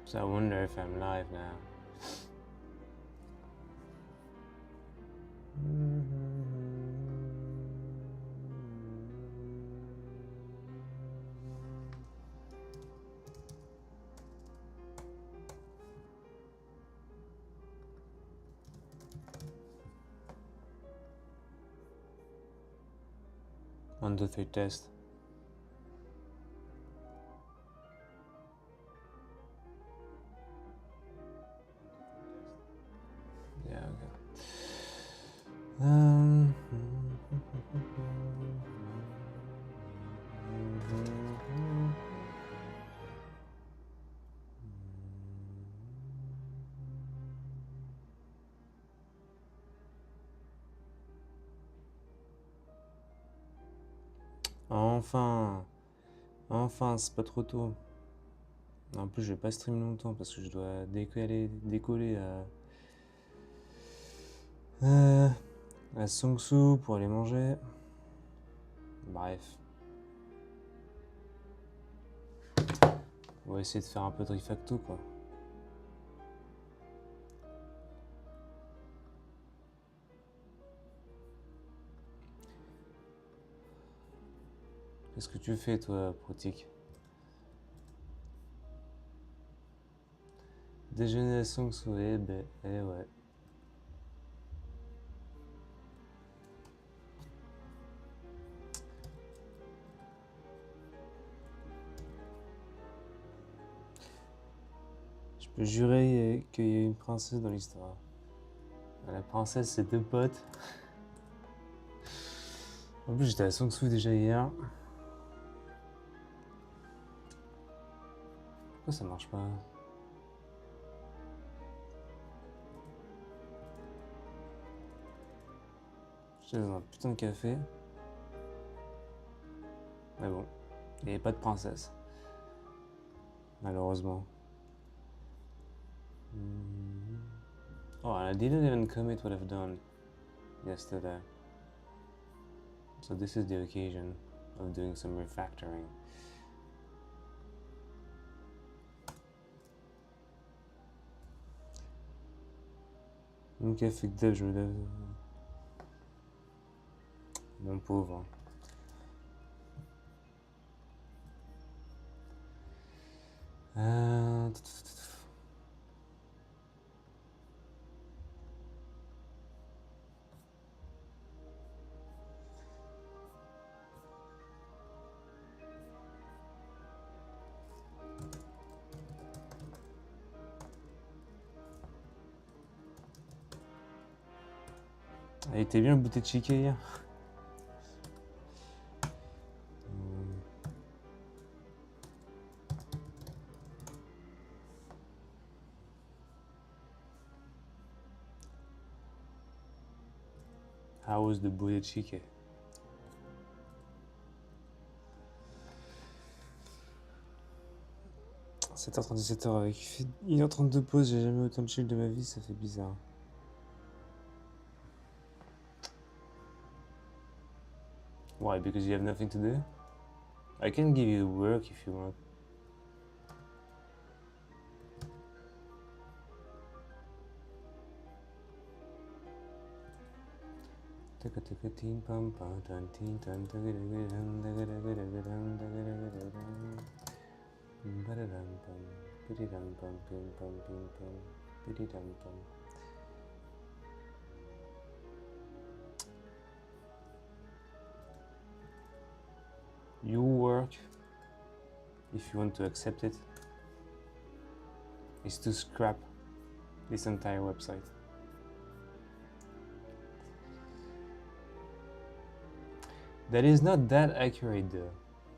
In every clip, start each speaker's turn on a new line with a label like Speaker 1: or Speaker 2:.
Speaker 1: So I wonder if I'm live now. One, two, three, test. Yeah, okay. Enfin, c'est pas trop tôt. En plus, je vais pas stream longtemps parce que je dois décoller à Songsu pour aller manger. Bref. On va essayer de faire un peu de refacto, quoi. Qu'est-ce que tu fais, toi, Protic? Déjeuner à Songsu, eh ouais. Je peux jurer qu'il y a une princesse dans l'histoire. La princesse, c'est deux potes. En plus, j'étais à Songsu déjà hier. Pourquoi ça marche pas? J'étais dans un putain de café. Mais bon, il n'y avait pas de princesse. Malheureusement. Oh, and I didn't even commit what I've done yesterday. So this is the occasion of doing some refactoring. Mon café que dev, je me lève. Mon pauvre. Elle était bien le bouteille de chiquet hier. How was the bouteille de chiquet? 7h30, 17h avec 1h30 de pause, j'ai jamais autant de chill de ma vie, ça fait bizarre. Why? Because you have nothing to do? I can give you work if you want. Your work, if you want to accept it, is to scrap this entire website. That is not that accurate though.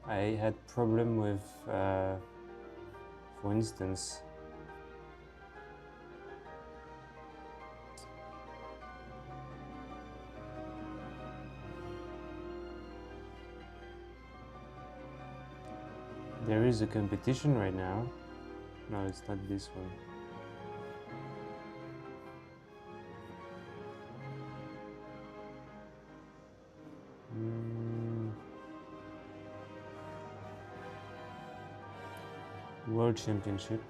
Speaker 1: I had problem with, for instance, there is a competition right now. No, it's not this one. World Championship.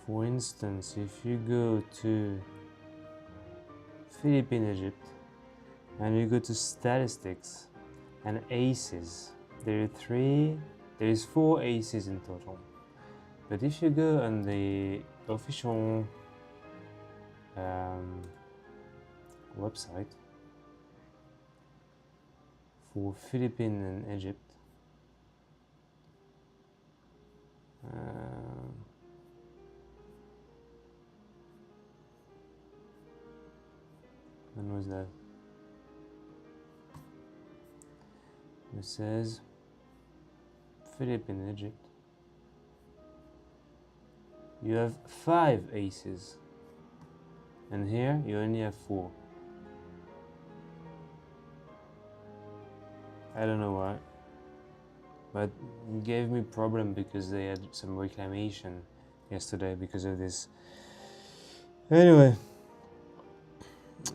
Speaker 1: For instance, if you go to Philippine Egypt and you go to statistics and aces, there is 4 aces in total. But if you go on the official website for Philippines and Egypt, when was that? It says Philippines, Egypt. You have 5 aces, and here you only have 4. I don't know why, but it gave me problem because they had some reclamation yesterday because of this. Anyway,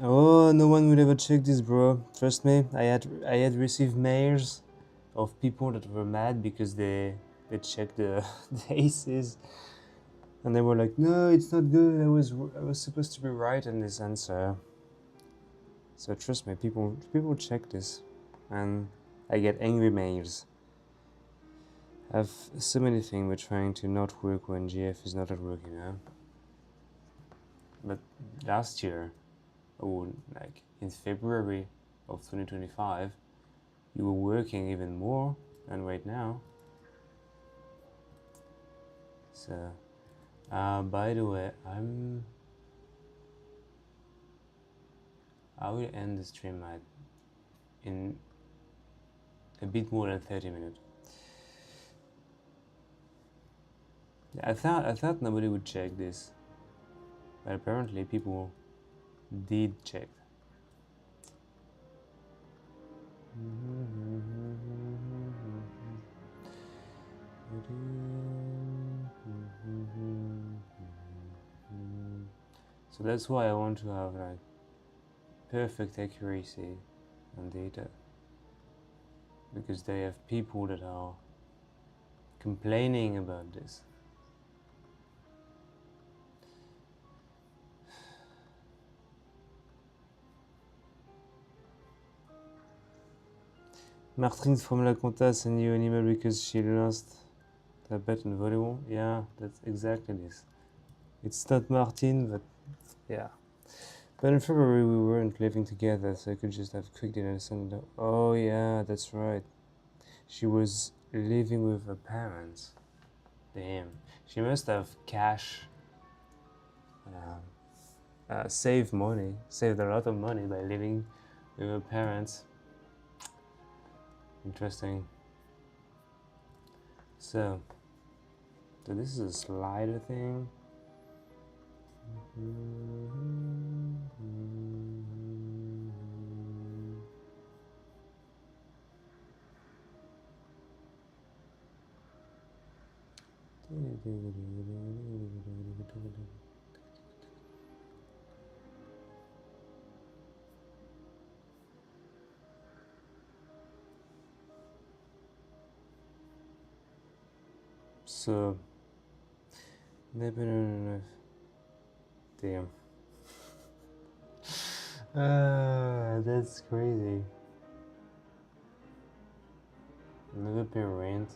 Speaker 1: oh, no one would ever check this, bro. Trust me, I had received mails of people that were mad because they checked the, the aces, and they were like, no, it's not good. I was supposed to be right in this answer. So trust me, people check this, and I get angry mails. I have so many things we're trying to not work when GF is not at work, you know. But last year, or like in February of 2025, you were working even more than right now. So, by the way, I will end the stream in a bit more than 30 minutes. I thought nobody would check this, but apparently people did check. So that's why I want to have like perfect accuracy on data, because they have people that are complaining about this. Martine from La Conta sent you an email because she lost her bet on volleyball. Yeah, that's exactly this. It's not Martine, but yeah. But in February we weren't living together, so I could just have quick dinner and send it. Oh yeah, that's right. She was living with her parents. Damn. She must have saved a lot of money by living with her parents. Interesting. So this is a slider thing. So never enough. Damn. That's crazy. Never pay rent.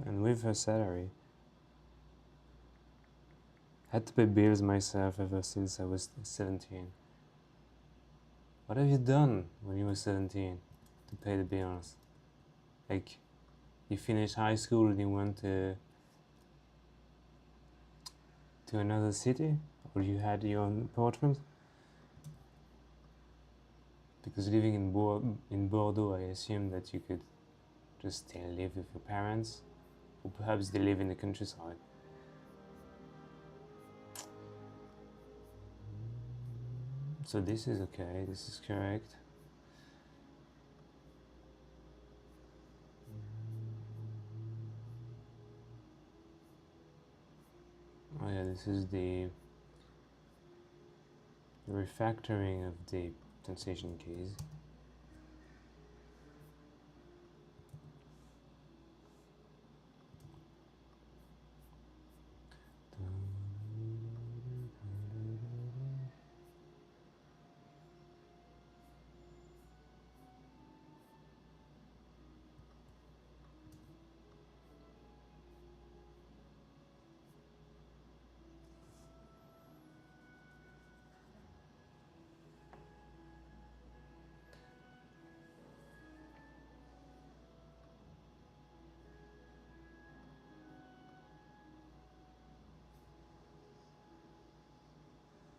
Speaker 1: And with her salary, I had to pay bills myself ever since I was 17. What have you done when you were 17 to pay the bills? Like, you finished high school and you went to another city? Or you had your own apartment? Because living in Bordeaux, I assume that you could just still live with your parents, or perhaps they live in the countryside. So this is okay, this is correct. Oh yeah, this is the refactoring of the translation keys.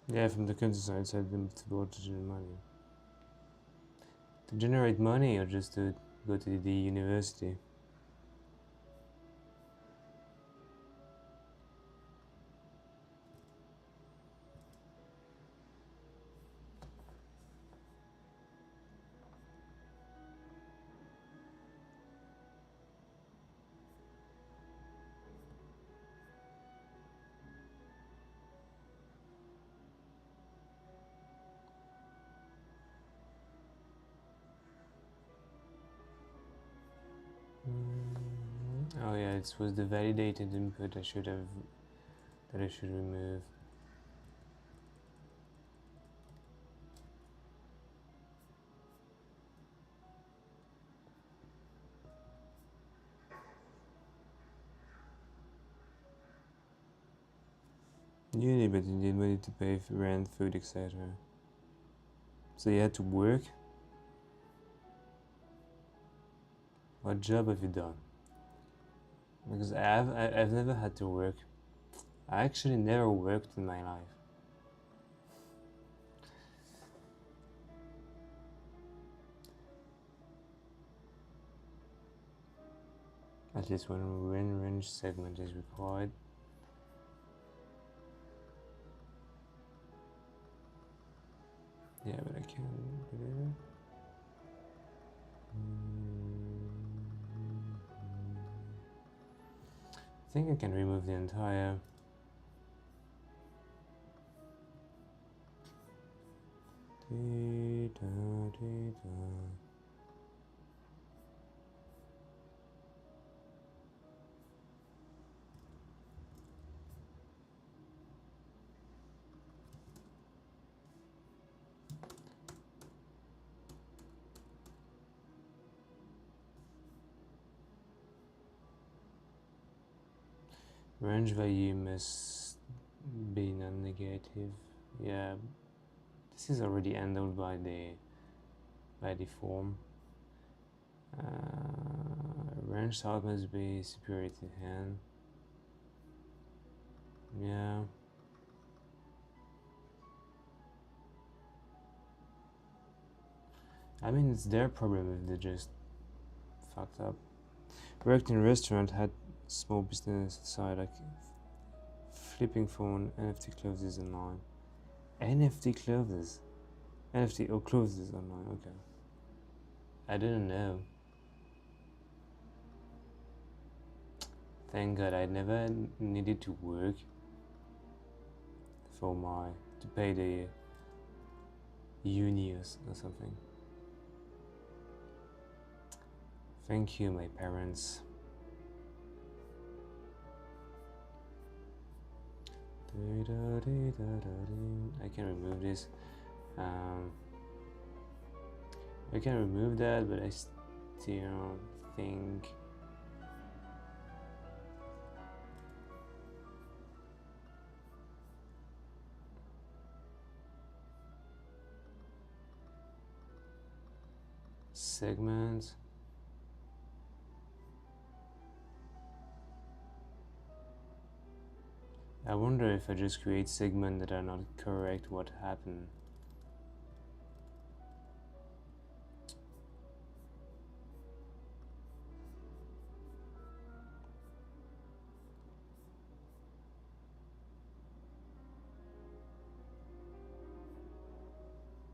Speaker 1: Yeah, from the countryside, said them to go to generate money. To generate money or just to go to the university? Oh yeah, it was the validated input I should remove. Uni, but you need money to pay for rent, food, etc. So you had to work? What job have you done? Because I've never had to work. I actually never worked in my life. At least one range segment is required. Yeah, but I can't do it. I think I can remove the entire. Range value must be non-negative. Yeah, this is already handled by the form. Range type must be superior to hand. Yeah. I mean, it's their problem if they just fucked up. Worked in a restaurant, had small business side like flipping phone, NFT clothes online. NFT clothes? NFT or clothes online, okay. I didn't know. Thank God I never needed to work to pay the uni or something. Thank you, my parents. I can remove this. I can remove that, but I still think segments. I wonder if I just create segments that are not correct, what happened?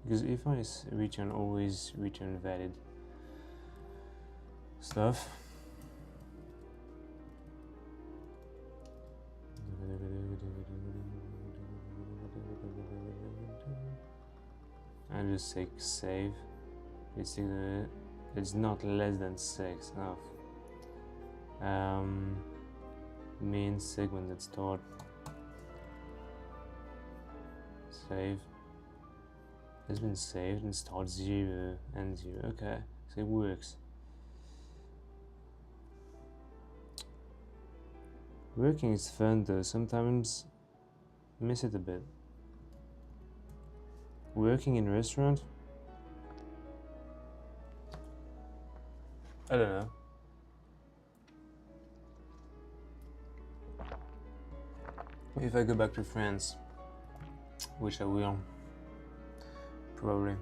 Speaker 1: Because if I always return valid stuff. I just say save. It's not less than 6. Oh. Main segment that start. Save. Has been saved and start 0 and 0. Okay, so it works. Working is fun though. Sometimes miss it a bit. Working in a restaurant? I don't know. If I go back to France, which I will probably,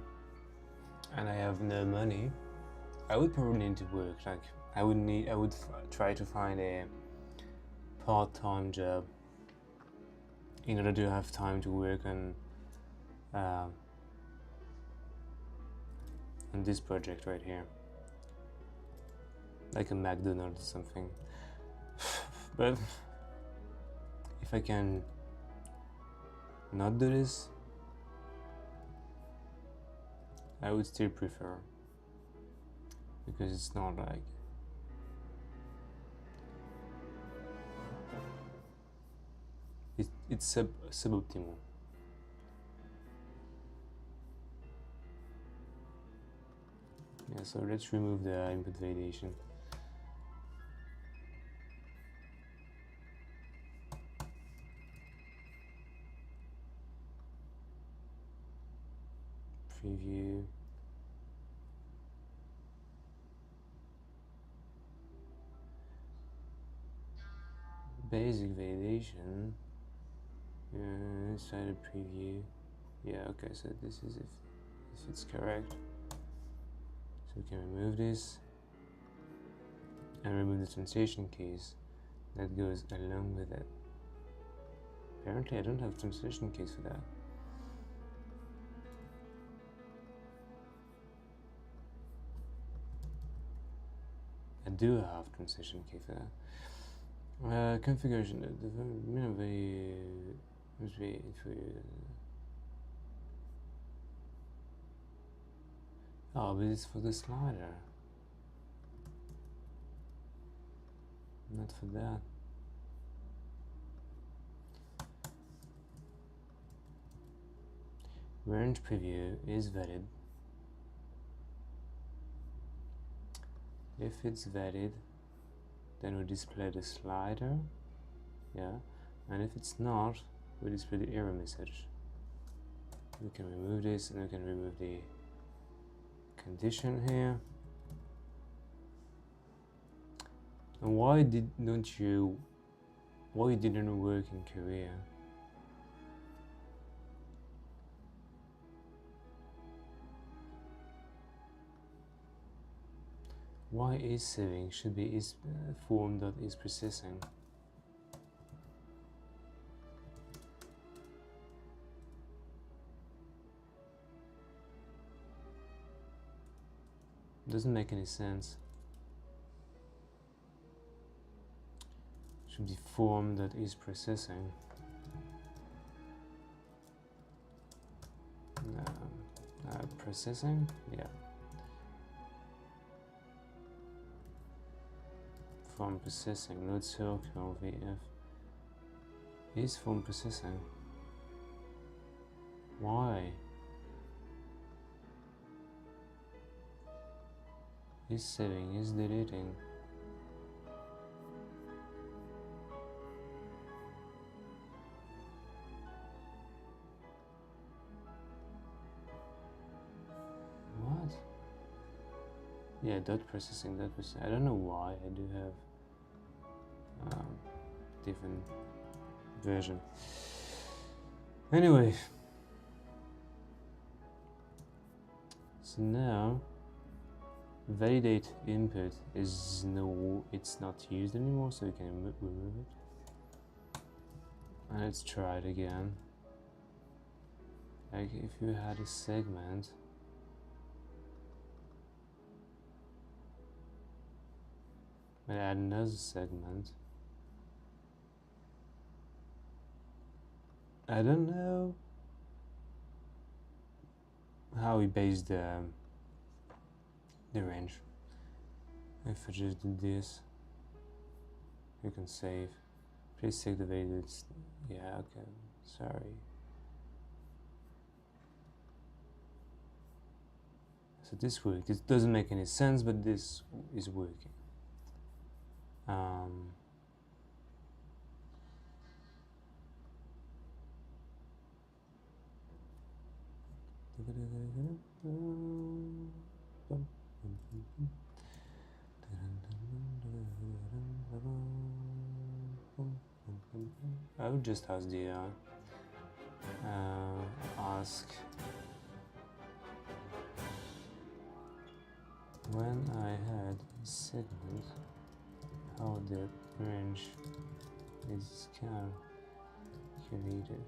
Speaker 1: and I have no money, I would probably need to work. Like I would try to find a part-time job in order to have time to work on this project right here, like a McDonald's or something. But if I can not do this, I would still prefer, because it's not like it's suboptimal. Yeah, so let's remove the input validation. Preview. Basic validation. Inside a preview. Yeah, okay, so this is if it's correct. So we can remove this and remove the translation keys that goes along with it. Apparently I don't have translation keys for that. I do have translation key for that. Configuration. Oh, but it's for the slider, not for that. Range preview is valid. If it's valid, then we display the slider, yeah, and if it's not, we display the error message. We can remove this, and we can remove the condition here. And why didn't work in Korea? Why is saving should be is form.is processing? Doesn't make any sense. Should be form.is processing. Processing, yeah. Form processing, load circle VF is form processing. Why? Is saving, is deleting. What? Yeah, dot processing, dot processing. I don't know why. I do have different version. Anyway, so now validate input is it's not used anymore, so we can remove it. And let's try it again. Like if you had a segment, and add another segment. I don't know how we based the range. If I just do this, you can save. Please take the value that's, yeah, okay, sorry. So this worked. It doesn't make any sense, but this is working. I would just ask the ask when I had a segment how the range is calculated.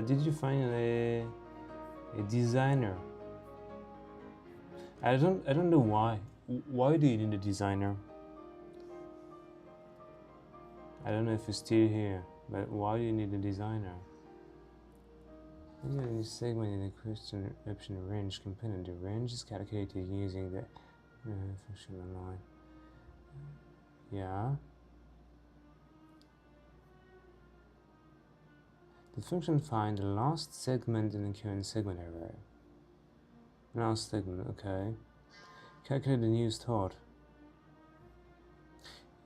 Speaker 1: Did you find a designer? I don't know why. Why do you need a designer? I don't know if it's still here, but why do you need a designer? When you segment in the question option range component, the range is calculated using the function line. Yeah. The function find the last segment in the current segment array. Last segment, okay. Calculate the new start.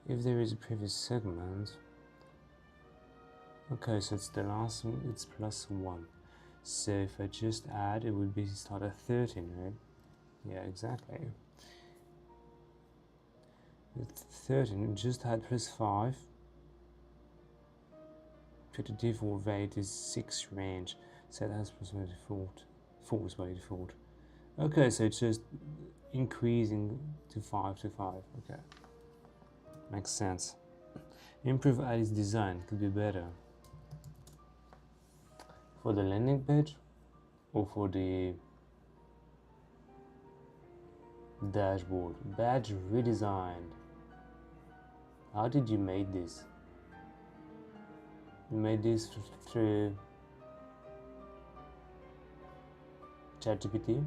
Speaker 1: If there is a previous segment, okay, so it's the last one, it's +1. So if I just add, it would be start at 13, right? Yeah, exactly. With 13, just add +5. The default weight is 6 range. Set as by default. False by default. Okay, so it's just increasing to 5 to 5. Okay. Makes sense. Improve Ali's design could be better. For the landing page or for the dashboard? Badge redesigned. How did you make this? You made this through ChatGPT?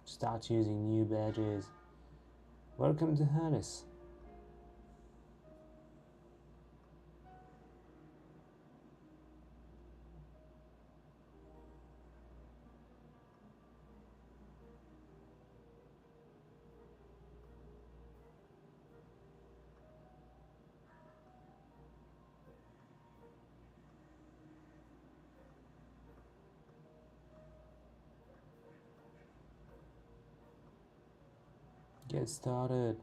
Speaker 1: Start using new badges. Welcome to Harness. Get started.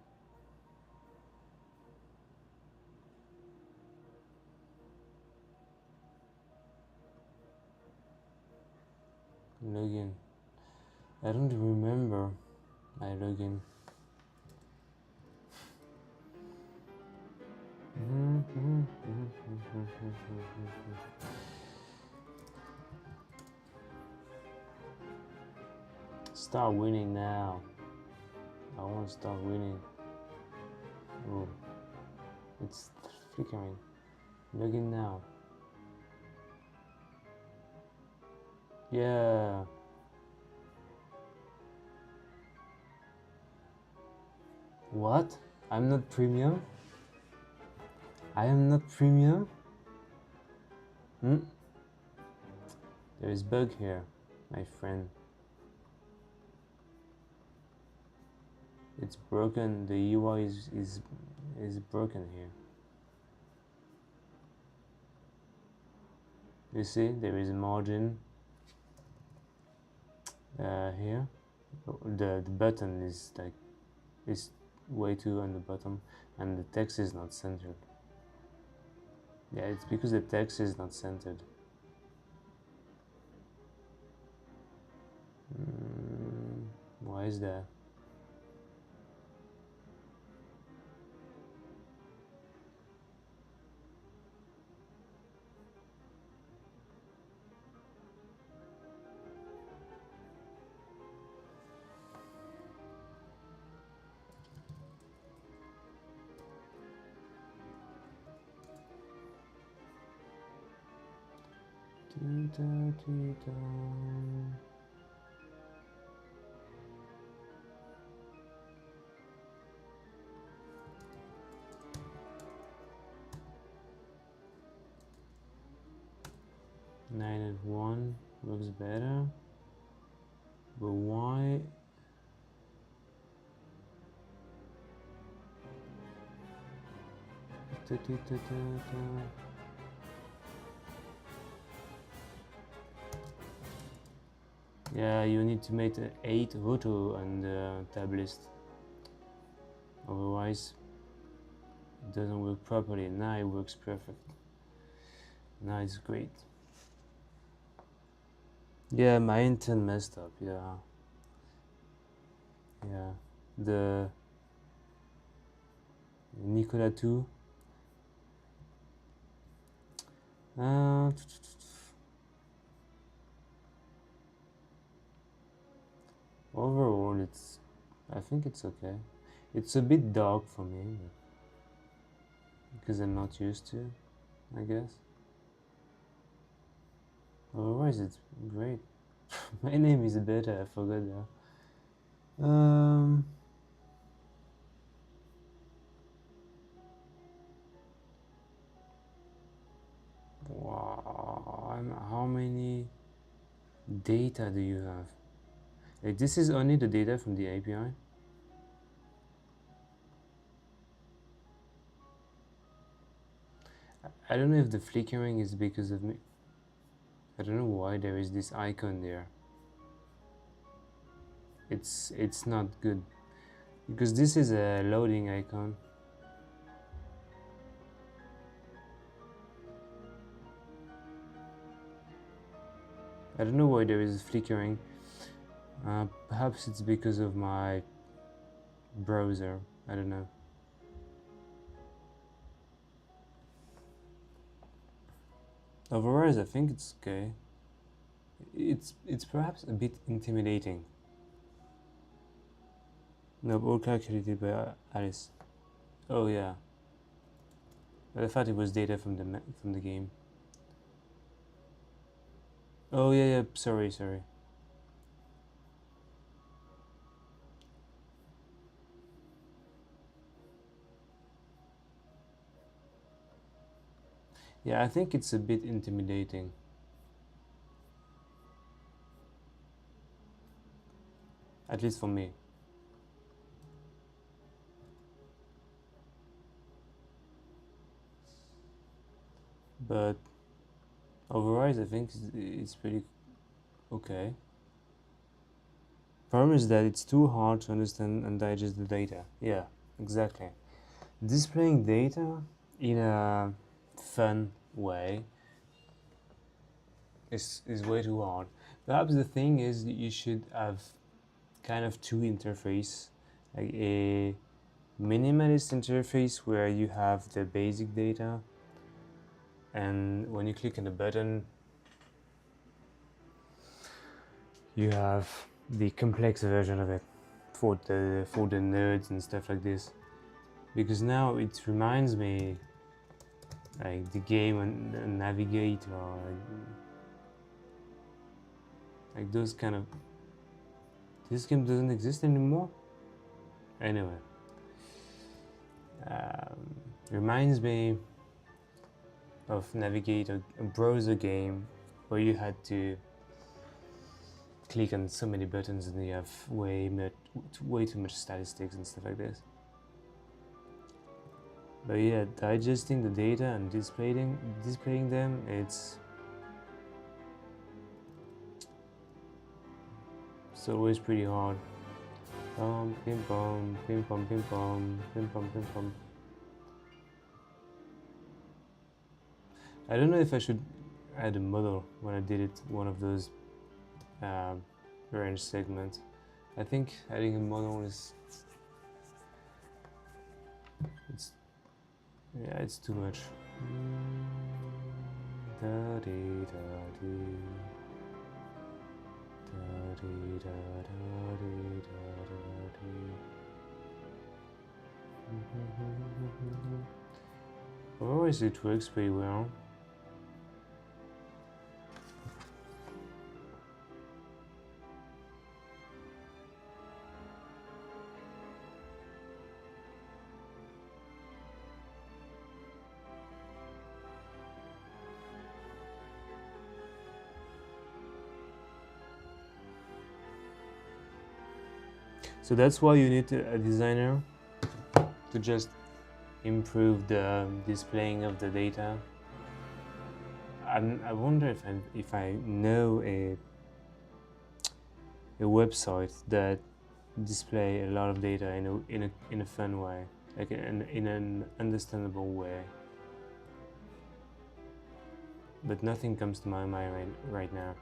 Speaker 1: Login. I don't remember my login. Start winning now. I want to start winning. Oh, it's flickering. Login now. Yeah. What? I'm not premium? I am not premium? There is bug here, my friend. It's broken. The UI is broken here. You see, there is a margin here. The button is way too on the bottom, and the text is not centered. Yeah, it's because the text is not centered. Why is that? Nine and one looks better, but why? Yeah, you need to make 8 auto on the tab list, otherwise it doesn't work properly. Now it works perfect. Now it's great. Yeah, my intent messed up. Yeah, the Nicola 2. Overall, I think it's okay. It's a bit dark for me, because I'm not used to, I guess. Otherwise, it's great. My name is better. I forgot that. Wow, how many data do you have? Like, this is only the data from the API? I don't know if the flickering is because of me. I don't know why there is this icon there. It's not good, because this is a loading icon. I don't know why there is flickering. Perhaps it's because of my browser. I don't know. Otherwise, I think it's okay. It's perhaps a bit intimidating. No, all calculated by Alice. Oh yeah. But I thought it was data from the game. Oh yeah. Sorry. Yeah, I think it's a bit intimidating. At least for me. But otherwise, I think it's pretty okay. Problem is that it's too hard to understand and digest the data. Yeah, exactly. Displaying data in a fun way is way too hard. Perhaps the thing is that you should have kind of two interface, like a minimalist interface where you have the basic data, and when you click on the button you have the complex version of it for the nerds and stuff like this. Because now it reminds me like the game and Navigate, or like those kind of. This game doesn't exist anymore. Anyway, reminds me of Navigate, a browser game where you had to click on so many buttons and you have way too much statistics and stuff like this. But yeah, digesting the data and displaying them, it's always pretty hard. Pim pom, pim pom, pim pom, pim pom, pim pom. I don't know if I should add a model when I did it, one of those range segments. I think adding a model it's too much. Otherwise it works pretty well. So that's why you need a designer to just improve the displaying of the data. I wonder if I know a website that display a lot of data in a fun way, like in an understandable way. But nothing comes to my mind right now.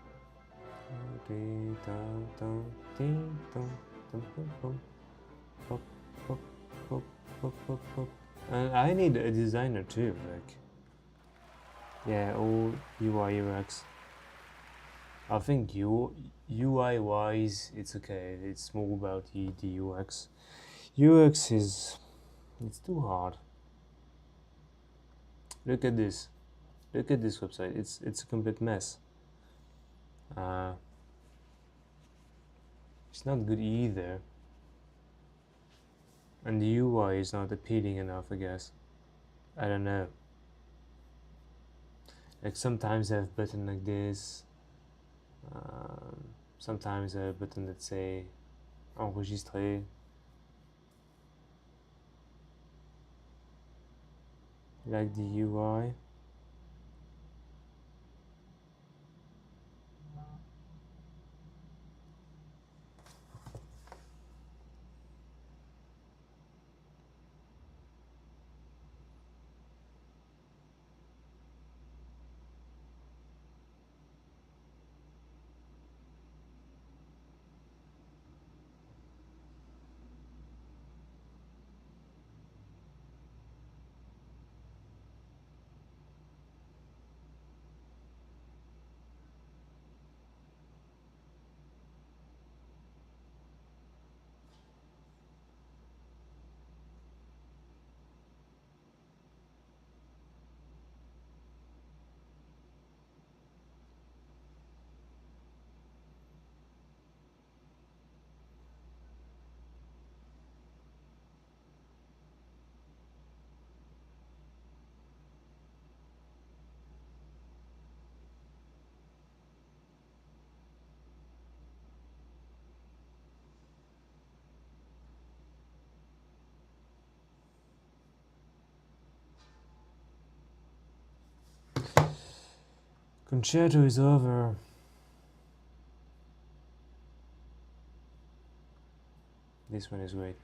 Speaker 1: And I need a designer too, like, yeah, all UI UX. I think UI wise, it's okay. It's more about the UX. UX it's too hard. Look at this. Look at this website. It's a complete mess. It's not good either. And the UI is not appealing enough, I guess. I don't know. Like sometimes I have a button like this. Sometimes I have a button that say enregistrer. Like the UI. Concerto is over. This one is great.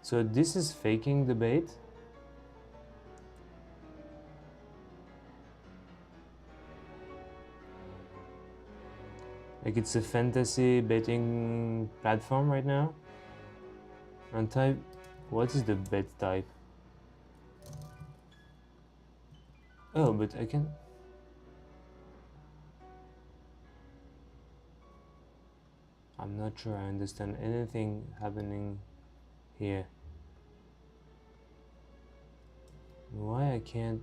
Speaker 1: So this is faking the bait? Like it's a fantasy betting platform right now? And type, what is the bet type? Oh, but I can... I'm not sure I understand anything happening here. Why I can't...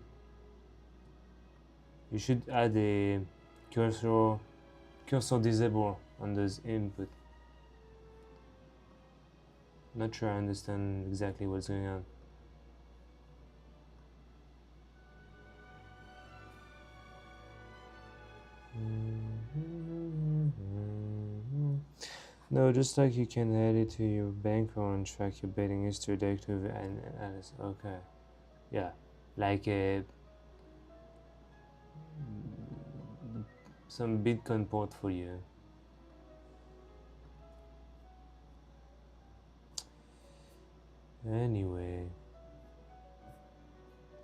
Speaker 1: You should add a cursor disable on this input. Not sure I understand exactly what's going on. No, just like you can add it to your bankroll and track your betting history directive and okay. Yeah, like some Bitcoin portfolio. Anyway,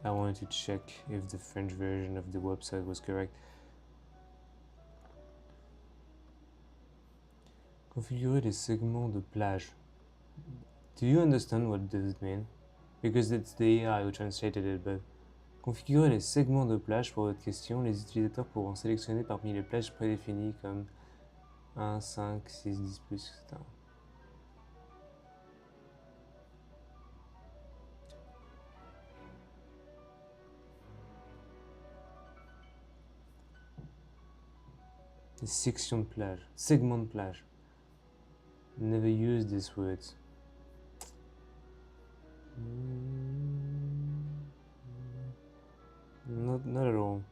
Speaker 1: I wanted to check if the French version of the website was correct. Configurer les segments de plage. Do you understand what does it mean? Because it's the AI who translated it, but configurer les segments de plage pour votre question, les utilisateurs pourront sélectionner parmi les plages prédéfinies comme 1, 5, 6, 10 plus, etc. Les sections de plage, segments de plage. Never used these words. Not at all.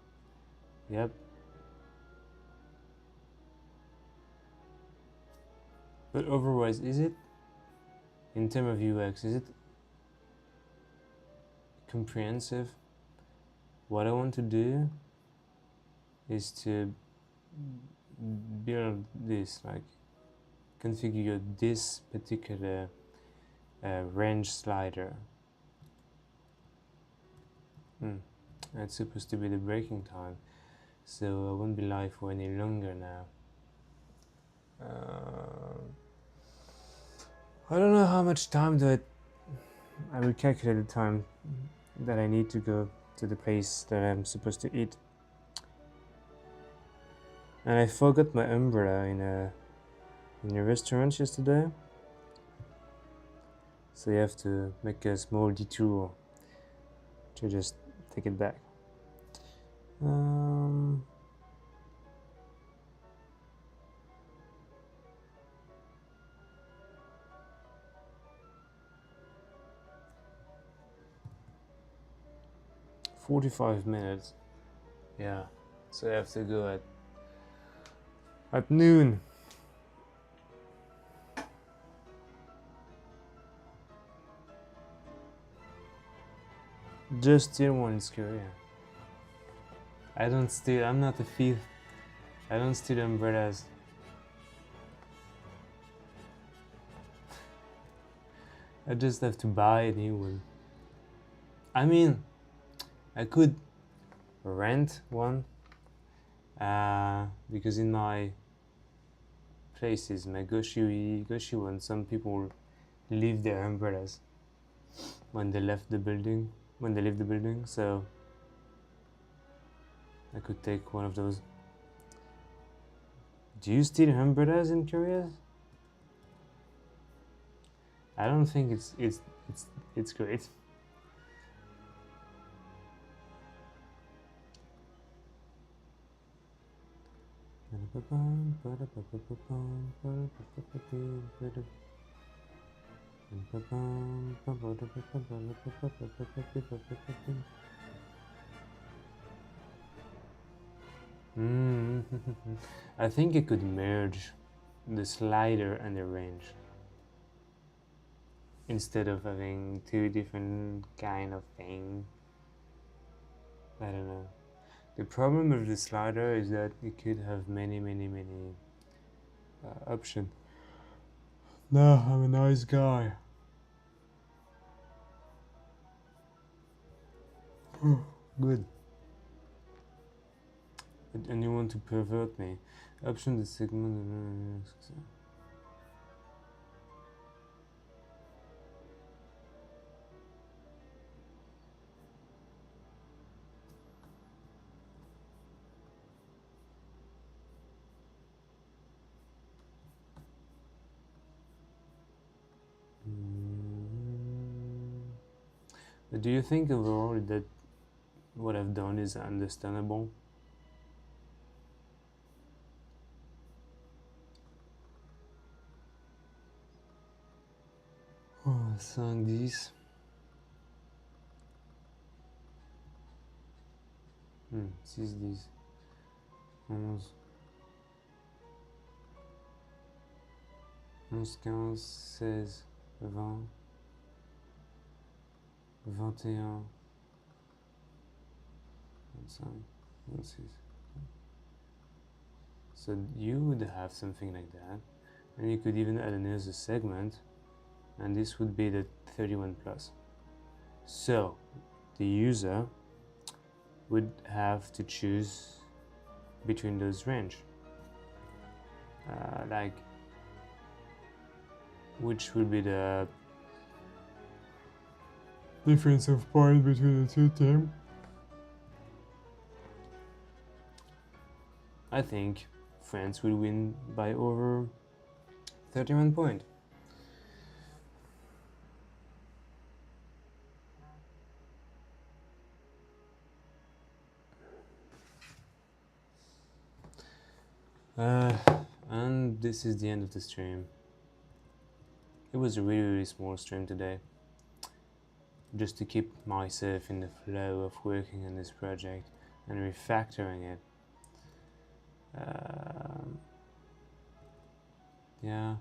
Speaker 1: Yep. But otherwise, is it, in terms of UX, is it comprehensive? What I want to do is to build this, like configure this particular range slider. It's supposed to be the breaking time, so I won't be live for any longer now. I don't know how much time I will calculate the time that I need to go to the place that I'm supposed to eat. And I forgot my umbrella in a restaurant yesterday, so you have to make a small detour to just take it back. 45 minutes. Yeah, so I have to go at noon. Just steal one in Korea. I don't steal, I'm not a thief. I don't steal umbrellas. I just have to buy a new one. I mean, I could rent one, because in my places, my Goshi one, some people leave their umbrellas when they leave the building, so I could take one of those. Do you steal umbrellas in Korea? I don't think it's great. I think it could merge the slider and the range instead of having two different kind of thing. I don't know. The problem with the slider is that it could have many options. No, I'm a nice guy. Good. And you want to pervert me. Option the segment. But do you think overall that what I've done is understandable? Oh, 5, 10. 6, 10. 11. 11, 15, 16, 20. 21. 25, 26. So you would have something like that, and you could even add another segment, and this would be the 31 plus. So the user would have to choose between those range, like which would be the difference of point between the two teams. I think France will win by over 31 points. And this is the end of the stream. It was a really small stream today, just to keep myself in the flow of working on this project and refactoring it. Yeah.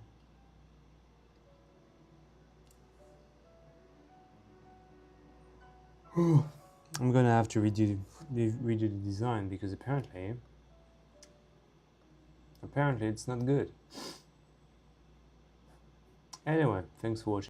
Speaker 1: I'm gonna have to redo the design because apparently it's not good. Anyway, thanks for watching.